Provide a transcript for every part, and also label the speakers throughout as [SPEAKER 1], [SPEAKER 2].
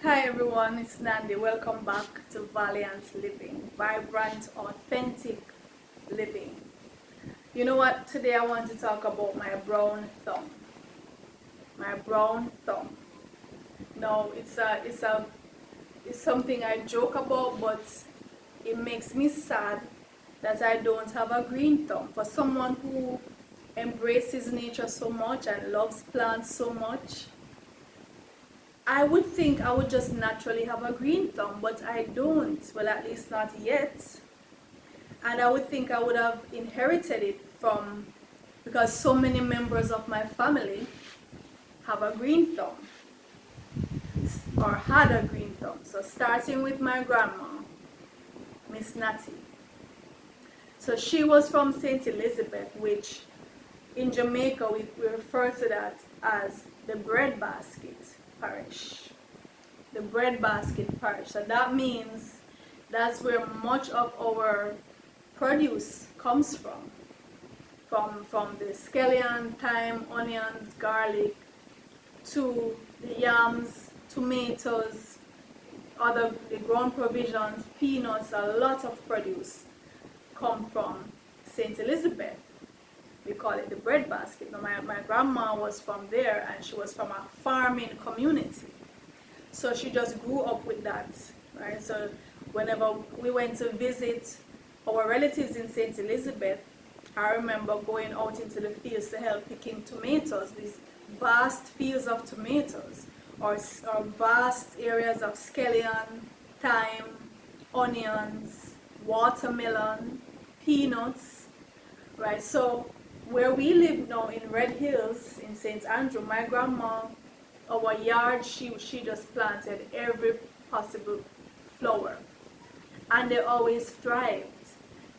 [SPEAKER 1] Hi everyone, it's Nandi. Welcome back to Valiant Living, vibrant, authentic living. You know what? Today I want to talk about my brown thumb. My brown thumb. No, it's something I joke about, but it makes me sad that I don't have a green thumb. For someone who embraces nature so much and loves plants so much, I would think I would just naturally have a green thumb, but I don't. Well, at least not yet. And I would think I would have inherited it because so many members of my family have a green thumb or had a green thumb. So starting with my grandma, Miss Natty. So she was from St. Elizabeth, which in Jamaica we refer to that as the breadbasket parish. The breadbasket parish. So that means that's where much of our produce comes from. From the scallion, thyme, onions, garlic, to the yams, tomatoes, the grown provisions, peanuts. A lot of produce come from St. Elizabeth. We call it the breadbasket. Now my grandma was from there, and she was from a farming community. So she just grew up with that, right? So whenever we went to visit our relatives in St. Elizabeth, I remember going out into the fields to help picking tomatoes, these vast fields of tomatoes, or vast areas of scallion, thyme, onions, watermelon, peanuts, right? So where we live now in Red Hills in St. Andrew, my grandma, our yard, she just planted every possible flower, and they always thrived.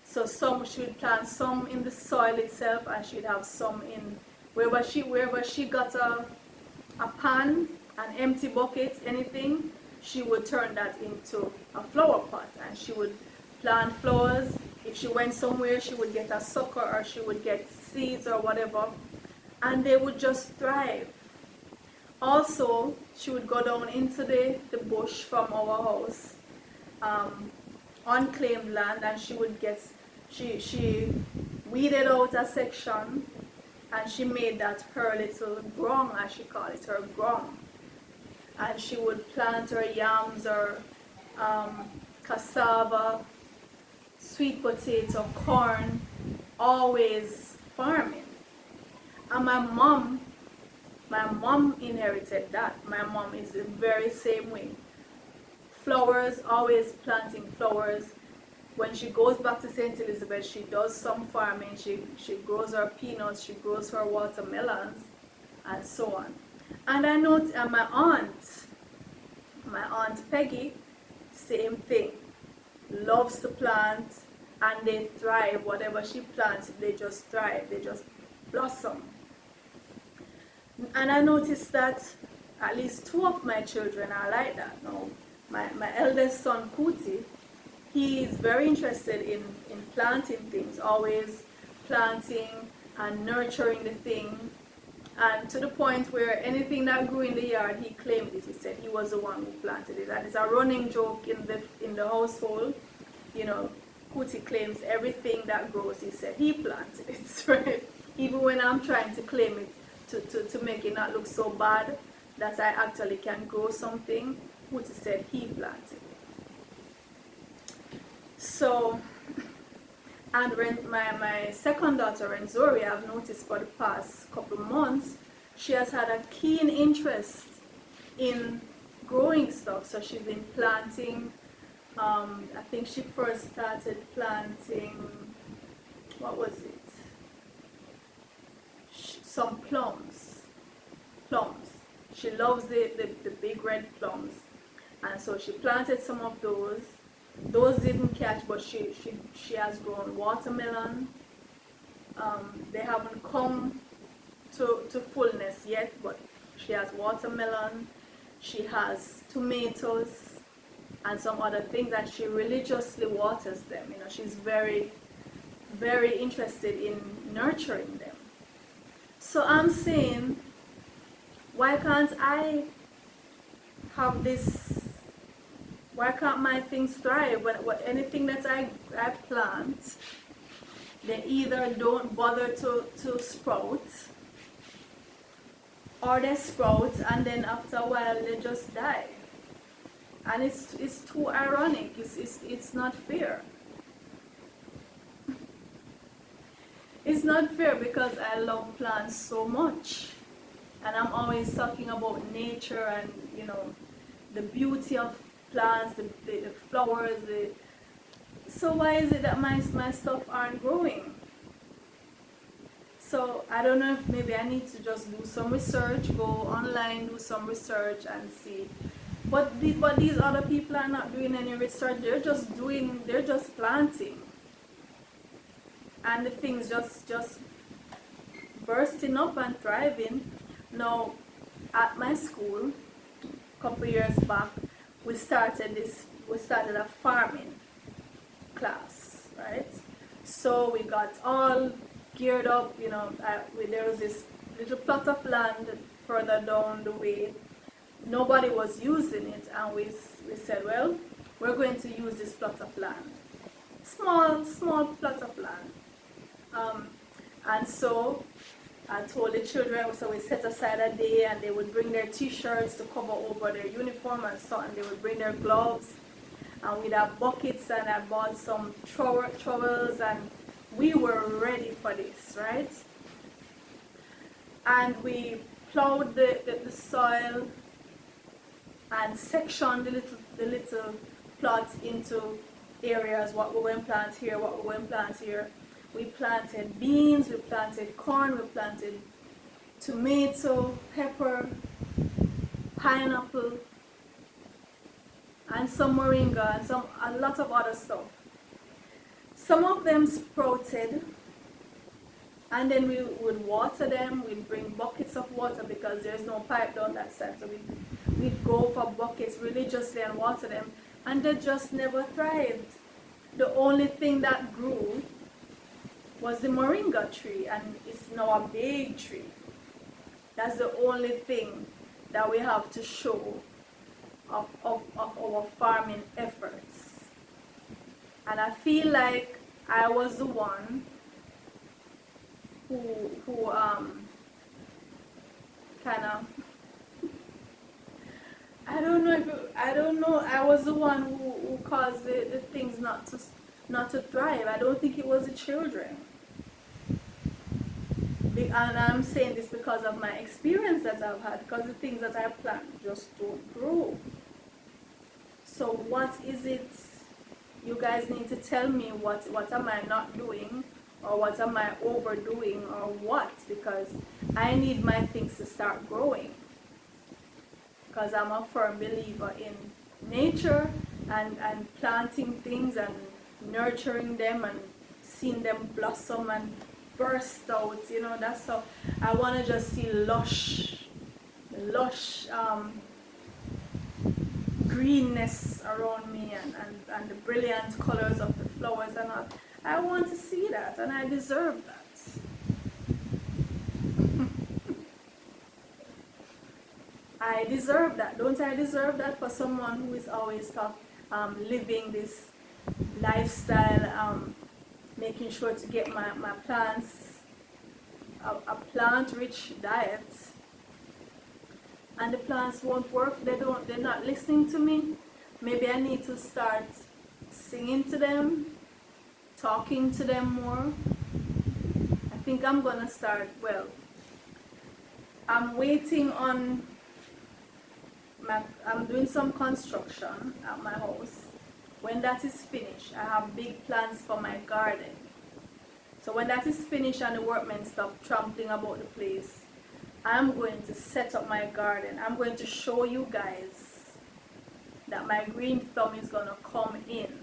[SPEAKER 1] So she would plant some in the soil itself, and she'd have some in wherever she got a pan, an empty bucket, anything, she would turn that into a flower pot, and she would plant flowers. If she went somewhere, she would get a sucker, or she would get seeds or whatever, and they would just thrive. Also, she would go down into the bush from our house, unclaimed land, and she weeded out a section, and she made that her little grong, as she called it, her grong. And she would plant her yams or cassava, sweet potato, corn, always farming. And my mom inherited that. My mom is the very same way. Flowers, always planting flowers. When she goes back to St. Elizabeth, she does some farming. She grows her peanuts, she grows her watermelons, and so on. And I noticed my aunt Peggy, same thing. Loves to plant, and they thrive. Whatever she plants, they just thrive, they just blossom. And I noticed that at least two of my children are like that. Now, my eldest son Kuti, he is very interested in planting things, always planting and nurturing the thing, and to the point where anything that grew in the yard, he claimed it. He said he was the one who planted it, and it's a running joke in the household. You know, Kuti claims everything that grows, he said he planted it, right? Even when I'm trying to claim it to make it not look so bad that I actually can grow something, Kuti said he planted it. So, and when my second daughter, Renzori, I've noticed for the past couple months, she has had a keen interest in growing stuff. So she's been planting, I think she first started planting, what was it? Some plums. She loves the big red plums. And so she planted some of those. Those didn't catch, but she has grown watermelon. They haven't come to fullness yet, but she has watermelon. She has tomatoes and some other things, and she religiously waters them. You know, she's very, very interested in nurturing them. So I'm saying, why can't I have this Why can't my things thrive? When anything that I plant, they either don't bother to sprout, or they sprout and then after a while they just die. And it's too ironic. It's not fair. It's not fair because I love plants so much, and I'm always talking about nature and the beauty of plants, the flowers. So why is it that my stuff aren't growing? So I don't know if maybe I need to just do some research, go online, do some research and see. But these other people are not doing any research. They're just planting. And the things just bursting up and thriving. Now, at my school, a couple years back, we started a farming class, right? So we got all geared up, there was this little plot of land further down the way. Nobody was using it, and we said, well, we're going to use this plot of land. Small plot of land. And so I told the children, so we set aside a day, and they would bring their t-shirts to cover over their uniform and so on. They would bring their gloves, and we'd have buckets, and I bought some trowels, and we were ready for this, right? And we plowed the soil and sectioned the little plots into areas, what we're going to plant here, what we're going to plant here. We planted beans, we planted corn, we planted tomato, pepper, pineapple, and some moringa, and a lot of other stuff. Some of them sprouted, and then we would water them. We'd bring buckets of water because there's no pipe down that side, so we'd go for buckets religiously and water them, and they just never thrived. The only thing that grew was the moringa tree, and it's now a big tree. That's the only thing that we have to show of our farming efforts. And I feel like I was the one who kind of, I don't know, I was the one who caused the things not to thrive. I don't think it was the children. And I'm saying this because of my experience that I've had, because the things that I plant just don't grow. So what is it? You guys need to tell me what am I not doing, or what am I overdoing, or what, because I need my things to start growing. Because I'm a firm believer in nature and planting things and nurturing them and seeing them blossom and burst out. That's how I want to just see lush greenness around me, and the brilliant colors of the flowers and all. I want to see that, and I deserve that. I deserve that. Don't I deserve that for someone who is always living this lifestyle, making sure to get my plants a plant-rich diet, and the plants won't work? They're not listening to me. Maybe I need to start singing to them, talking to them more. I think I'm gonna start. Well, I'm waiting on I'm doing some construction at my house. When that is finished, I have big plans for my garden. So when that is finished and the workmen stop trampling about the place, I'm going to set up my garden. I'm going to show you guys that my green thumb is going to come in.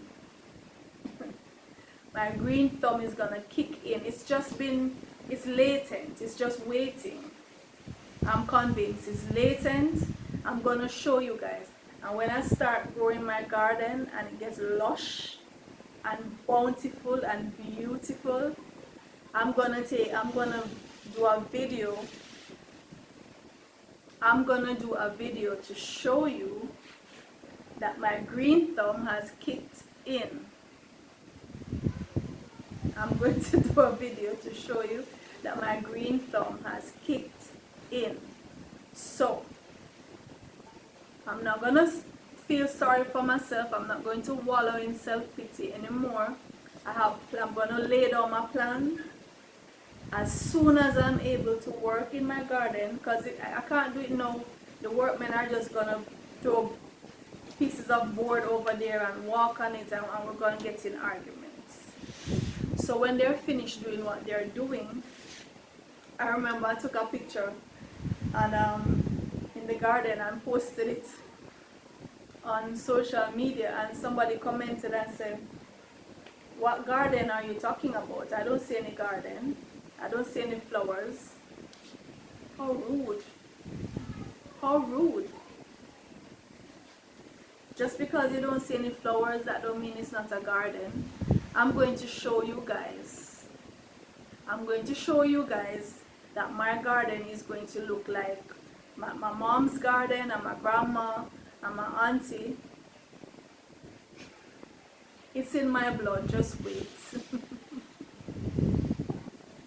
[SPEAKER 1] My green thumb is going to kick in. It's latent. It's just waiting. I'm convinced it's latent. I'm going to show you guys. And when I start growing my garden and it gets lush and bountiful and beautiful, I'm gonna do a video. I'm gonna do a video to show you that my green thumb has kicked in. I'm going to do a video to show you that my green thumb has kicked in. So, I'm not going to feel sorry for myself. I'm not going to wallow in self-pity anymore. I'm going to lay down my plan as soon as I'm able to work in my garden, because I can't do it now. The workmen are just going to throw pieces of board over there and walk on it, and we're going to get in arguments. So when they're finished doing what they're doing, I remember I took a picture and in the garden and posted it on social media, and somebody commented and said, "What garden are you talking about? I don't see any garden. I don't see any flowers." How rude. How rude. Just because you don't see any flowers, that don't mean it's not a garden. I'm going to show you guys. I'm going to show you guys that my garden is going to look like my mom's garden and my grandma and my auntie. It's in my blood, just wait.